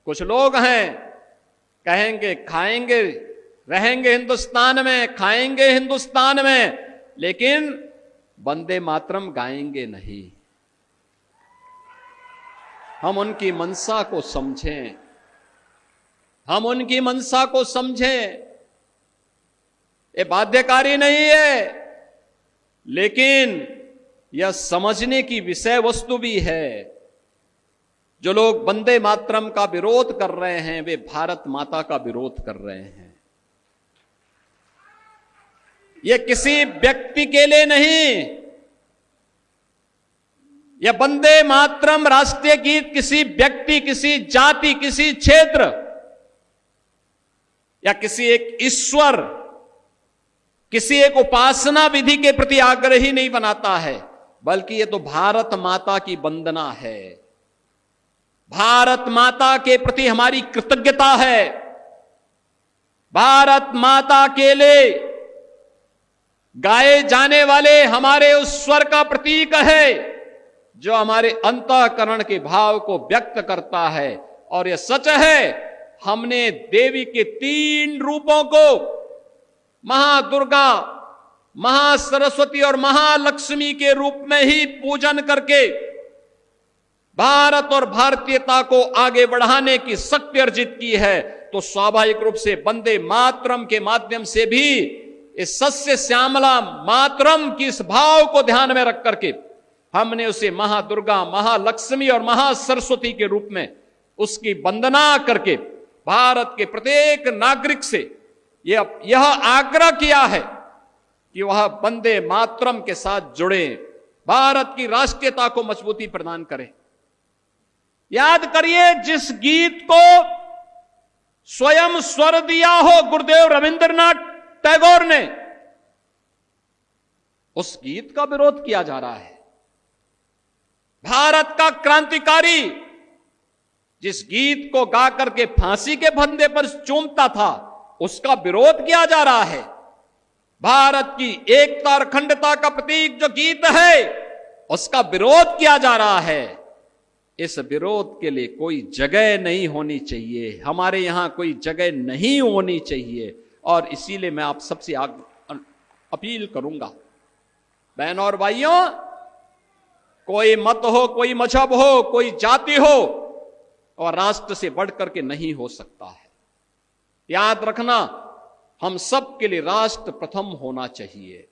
कुछ लोग हैं कहेंगे खाएंगे, रहेंगे हिंदुस्तान में, खाएंगे हिंदुस्तान में, लेकिन वंदे मातरम गाएंगे नहीं। हम उनकी मंशा को समझें, हम उनकी मंशा को समझें। ये बाध्यकारी नहीं है, लेकिन यह समझने की विषय वस्तु भी है। जो लोग वंदे मातरम का विरोध कर रहे हैं, वे भारत माता का विरोध कर रहे हैं। यह किसी व्यक्ति के लिए नहीं, यह वंदे मातरम राष्ट्रीय गीत किसी व्यक्ति, किसी जाति, किसी क्षेत्र या किसी एक ईश्वर, किसी एक उपासना विधि के प्रति आग्रही नहीं बनाता है, बल्कि यह तो भारत माता की वंदना है। भारत माता के प्रति हमारी कृतज्ञता है। भारत माता के लिए गाए जाने वाले हमारे उस स्वर का प्रतीक है जो हमारे अंतःकरण के भाव को व्यक्त करता है। और यह सच है, हमने देवी के 3 रूपों को, महादुर्गा, महासरस्वती और महालक्ष्मी के रूप में ही पूजन करके भारत और भारतीयता को आगे बढ़ाने की शक्ति अर्जित की है। तो स्वाभाविक रूप से वंदे मातरम के माध्यम से भी इस सस्य श्यामला मातरम की इस भाव को ध्यान में रख करके हमने उसे महादुर्गा, महालक्ष्मी और महासरस्वती के रूप में उसकी वंदना करके भारत के प्रत्येक नागरिक से यह आग्रह किया है कि वह वंदे मातरम के साथ जुड़े, भारत की राष्ट्रीयता को मजबूती प्रदान करें। याद करिए, जिस गीत को स्वयं स्वर दिया हो गुरुदेव रविंद्रनाथ टैगोर ने, उस गीत का विरोध किया जा रहा है। भारत का क्रांतिकारी जिस गीत को गा करके फांसी के फंदे पर चूमता था, उसका विरोध किया जा रहा है। भारत की एकता और अखंडता का प्रतीक जो गीत है, उसका विरोध किया जा रहा है। इस विरोध के लिए कोई जगह नहीं होनी चाहिए, हमारे यहां कोई जगह नहीं होनी चाहिए। और इसीलिए मैं आप सबसे अपील करूंगा, बहनों और भाइयों, कोई मत हो, कोई मजहब हो, कोई जाति हो, और राष्ट्र से बढ़कर के नहीं हो सकता है। याद रखना, हम सब के लिए राष्ट्र प्रथम होना चाहिए।